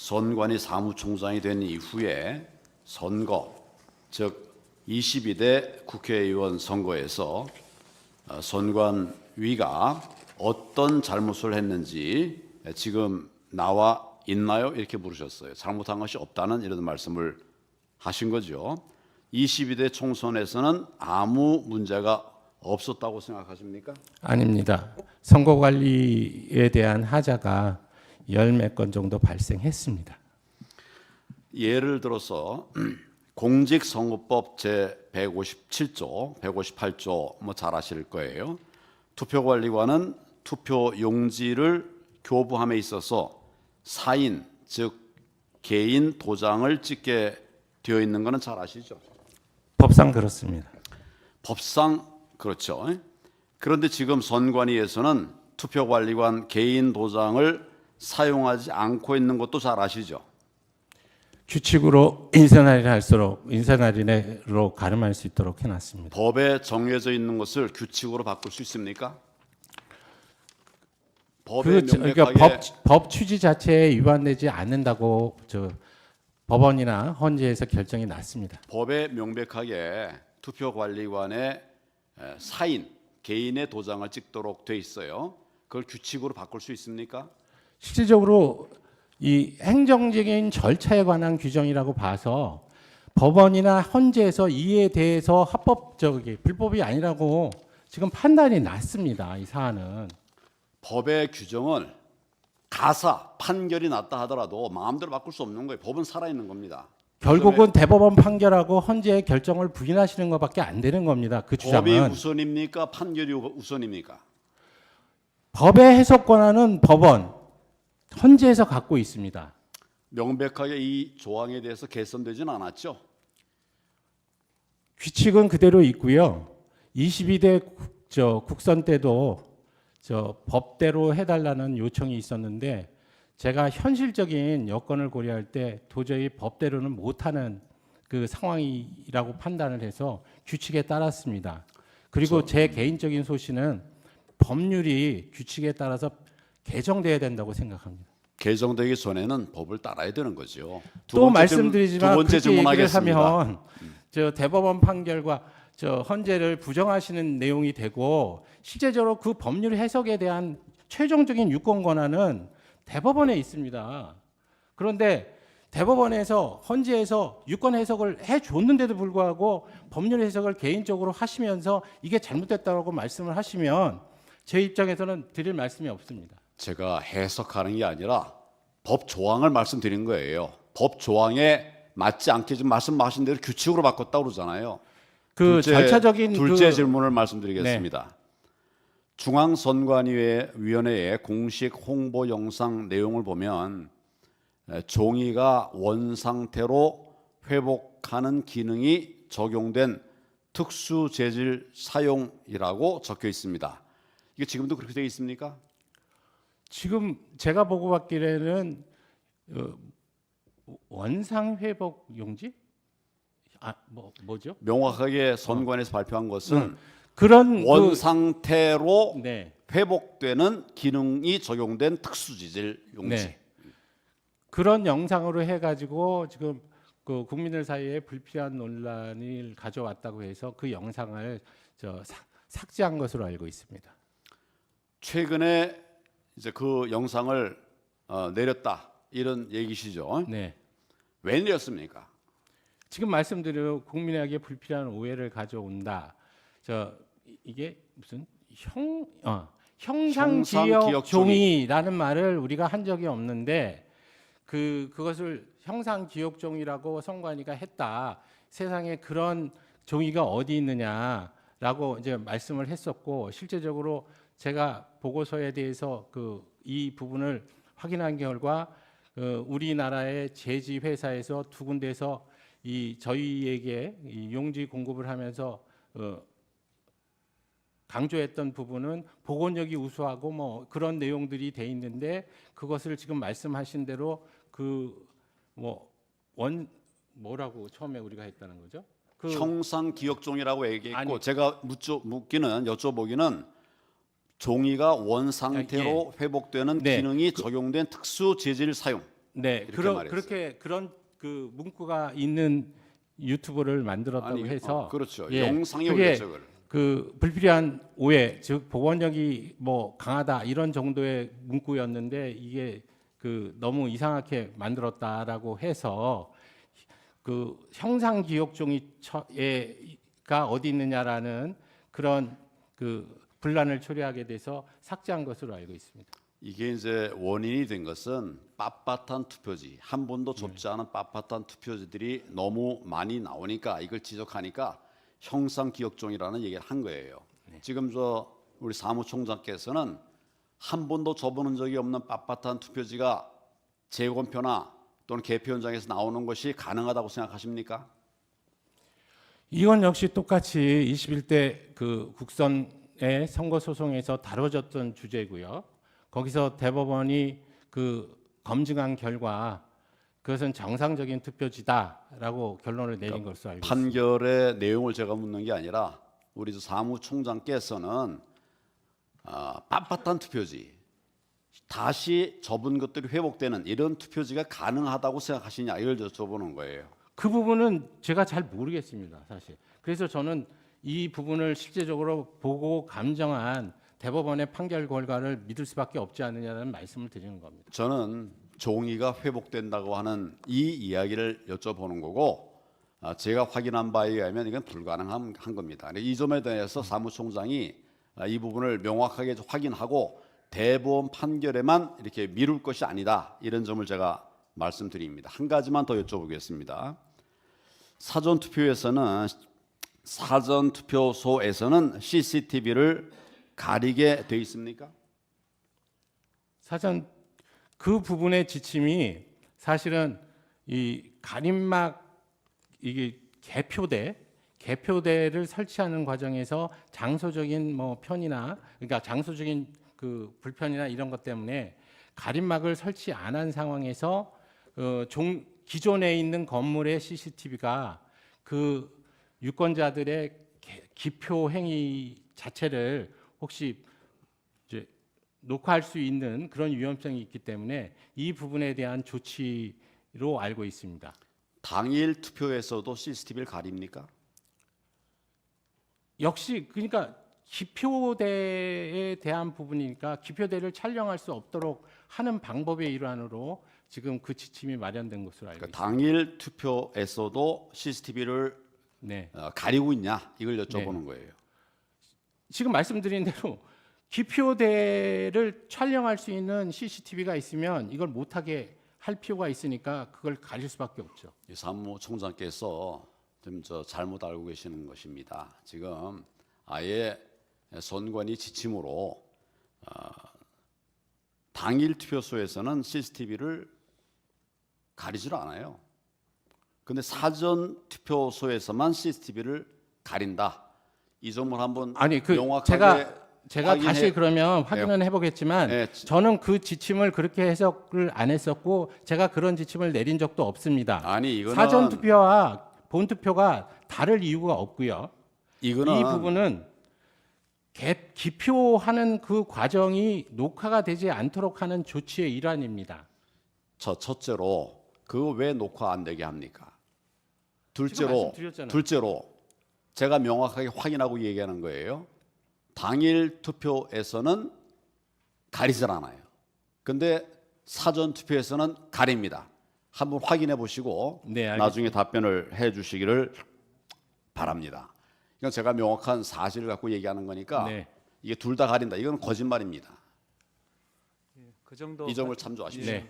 선관위 사무총장이 된 이후에 선거, 즉 22대 국회의원 선거에서 선관위가 어떤 잘못을 했는지 지금 나와 있나요? 이렇게 물으셨어요. 잘못한 것이 없다는 이런 말씀을 하신 거죠. 22대 총선에서는 아무 문제가 없었다고 생각하십니까? 아닙니다. 선거 관리에 대한 하자가 열 몇 건 정도 발생했습니다. 예를 들어서 공직선거법 제 157조, 158조 뭐 잘 아실 거예요. 투표관리관은 투표 용지를 교부함에 있어서 사인, 즉 개인 도장을 찍게 되어 있는 것은 잘 아시죠? 법상 그렇습니다. 법상 그렇죠. 그런데 지금 선관위에서는 투표관리관 개인 도장을 사용하지 않고 있는 것도 잘 아시죠? 규칙으로 인사날인 할수록 인사날인으로 가름할 수 있도록 해놨습니다. 법에 정해져 있는 것을 규칙으로 바꿀 수 있습니까? 법에 그러니까 명백하게 법 취지 자체에 위반되지 않는다고 법원이나 헌재에서 결정이 났습니다. 법에 명백하게 투표관리관의 사인, 개인의 도장을 찍도록 돼 있어요. 그걸 규칙으로 바꿀 수 있습니까? 실질적으로 이 행정적인 절차에 관한 규정이라고 봐서 법원이나 헌재에서 이에 대해서 불법이 아니라고 지금 판단이 났습니다. 이 사안은. 법의 규정을 가사, 판결이 났다 하더라도 마음대로 바꿀 수 없는 거예요. 법은 살아있는 겁니다. 결국은 대법원 판결하고 헌재의 결정을 부인하시는 것밖에 안 되는 겁니다. 그 주장은. 법이 우선입니까? 판결이 우선입니까? 법의 해석 권한은 법원, 헌재에서 갖고 있습니다. 명백하게 이 조항에 대해서 개선되지는 않았죠. 규칙은 그대로 있고요. 22대 국선 때도 법대로 해달라는 요청이 있었는데 제가 현실적인 여건을 고려할 때 도저히 법대로는 못하는 그 상황이라고 판단을 해서 규칙에 따랐습니다. 그리고 제 개인적인 소신은 법률이 규칙에 따라서 개정돼야 된다고 생각합니다. 개정되기 전에는 법을 따라야 되는 거죠. 또 말씀드리지만 두 번째 그렇게 얘기를 질문하겠습니다. 하면 대법원 판결과 헌재를 부정하시는 내용이 되고 실제적으로 그 법률 해석에 대한 최종적인 유권 권한은 대법원에 있습니다. 그런데 대법원에서 헌재에서 유권 해석을 해줬는데도 불구하고 법률 해석을 개인적으로 하시면서 이게 잘못됐다고 말씀을 하시면 제 입장에서는 드릴 말씀이 없습니다. 제가 해석하는 게 아니라 법 조항을 말씀드린 거예요. 법 조항에 맞지 않게 지금 말씀하신 대로 규칙으로 바꿨다고 그러잖아요. 절차적인 둘째 질문을 말씀드리겠습니다. 중앙선관위원회의 공식 홍보 영상 내용을 보면 종이가 원상태로 회복하는 기능이 적용된 특수 재질 사용이라고 적혀 있습니다. 이게 지금도 그렇게 되어 있습니까? 지금 제가 보고 받기에는 원상 회복 용지? 뭐죠? 명확하게 선관에서 발표한 것은 그런 원상태로 네. 회복되는 기능이 적용된 특수 재질 용지. 네. 그런 영상으로 해가지고 지금 그 국민들 사이에 불필요한 논란을 가져왔다고 해서 그 영상을 삭제한 것으로 알고 있습니다. 최근에 이제 그 영상을 내렸다 이런 얘기시죠? 네. 왜 내렸습니까? 지금 말씀드린 국민에게 불필요한 오해를 가져온다. 이게 무슨 형상기억 종이라는 말을 우리가 한 적이 없는데 그것을 형상기억종이라고 선관위가 했다. 세상에 그런 종이가 어디 있느냐라고 이제 말씀을 했었고 실제적으로 제가 보고서에 대해서 이 부분을 확인한 결과 우리나라의 제지 회사에서 두 군데서 저희에게 이 용지 공급을 하면서 강조했던 부분은 복원력이 우수하고 뭐 그런 내용들이 돼 있는데 그것을 지금 말씀하신 대로 뭐라고 처음에 우리가 했다는 거죠? 형상기억종이라고 얘기했고 제가 여쭤보기는 종이가 원상태로 회복되는 네. 기능이 적용된 특수 재질 사용. 네, 이렇게 말했어요. 그렇게 그런 그 문구가 있는 유튜브를 만들었다고 아니, 해서 그렇죠. 예, 영상에 그게 올렸죠. 그걸. 그 불필요한 오해, 즉 복원력이 뭐 강하다 이런 정도의 문구였는데 이게 그 너무 이상하게 만들었다라고 해서 그 형상 기억종이가 어디 있느냐라는 그런 그 분란을 초래하게 돼서 삭제한 것으로 알고 있습니다. 이게 이제 원인이 된 것은 빳빳한 투표지, 한 번도 접지 않은 빳빳한 투표지들이 너무 많이 나오니까 이걸 지적하니까 형상 기억종이라는 얘기를 한 거예요. 지금 저 우리 사무총장께서는 한 번도 접어본 적이 없는 빳빳한 투표지가 재검표나 또는 개표 현장에서 나오는 것이 가능하다고 생각하십니까? 이건 역시 똑같이 21대 그 국선의 선거 소송에서 다뤄졌던 주제고요. 거기서 대법원이 그 검증한 결과 그것은 정상적인 투표지다라고 결론을 내린 것으로 알고 있습니다. 판결의 내용을 제가 묻는 게 아니라 우리 사무총장께서는 빳빳한 투표지, 다시 접은 것들이 회복되는 이런 투표지가 가능하다고 생각하시냐 이걸 여쭤보는 거예요. 그 부분은 제가 잘 모르겠습니다, 사실. 그래서 저는 이 부분을 실제적으로 보고 감정한 대법원의 판결 결과를 믿을 수밖에 없지 않느냐는 말씀을 드리는 겁니다. 저는 종이가 회복된다고 하는 이 이야기를 여쭤보는 거고 제가 확인한 바에 의하면 이건 불가능한 겁니다. 이 점에 대해서 사무총장이 이 부분을 명확하게 확인하고 대법원 판결에만 이렇게 미룰 것이 아니다 이런 점을 제가 말씀드립니다. 한 가지만 더 여쭤보겠습니다. 사전투표소에서는 CCTV를 가리게 돼 있습니까? 사전 그 부분의 지침이 사실은 이 가림막 이게 개표대를 설치하는 과정에서 장소적인 뭐 편이나 그러니까 장소적인 그 불편이나 이런 것 때문에 가림막을 설치 안 한 상황에서 기존에 있는 건물의 CCTV가 그 유권자들의 기표 행위 자체를 혹시 이제 녹화할 수 있는 그런 위험성이 있기 때문에 이 부분에 대한 조치로 알고 있습니다. 당일 투표에서도 CCTV를 가립니까? 역시 그러니까 기표대에 대한 부분이니까 기표대를 촬영할 수 없도록 하는 방법의 일환으로 지금 그 지침이 마련된 것으로 알고 그러니까 있습니다. 당일 투표에서도 CCTV를 네. 가리고 있냐 이걸 여쭤보는 거예요. 지금 말씀드린 대로 기표대를 촬영할 수 있는 CCTV가 있으면 이걸 못하게 할 필요가 있으니까 그걸 가릴 수밖에 없죠. 이 사무총장께서 좀 잘못 알고 계시는 것입니다. 지금 아예 선관위 지침으로 당일 투표소에서는 CCTV를 가리질 않아요. 근데 사전 투표소에서만 CCTV를 가린다. 이 점을 한번 아니 명확하게 제가 다시 그러면 확인은 해보겠지만 네. 저는 그 지침을 그렇게 해석을 안 했었고 제가 그런 지침을 내린 적도 없습니다. 아니 이거는 사전 투표와 본 투표가 다를 이유가 없고요. 이거는 이 부분은 기표하는 그 과정이 녹화가 되지 않도록 하는 조치의 일환입니다. 첫째로 그거 왜 녹화 안 되게 합니까? 지금 말씀드렸잖아요. 둘째로 제가 명확하게 확인하고 얘기하는 거예요. 당일 투표에서는 가리질 않아요. 근데 사전 투표에서는 가립니다. 한번 확인해 보시고 네, 나중에 답변을 해 주시기를 바랍니다. 이건 제가 명확한 사실을 갖고 얘기하는 거니까 이게 둘 다 가린다. 이건 거짓말입니다. 그 정도 이 점을 참조하십시오. 네.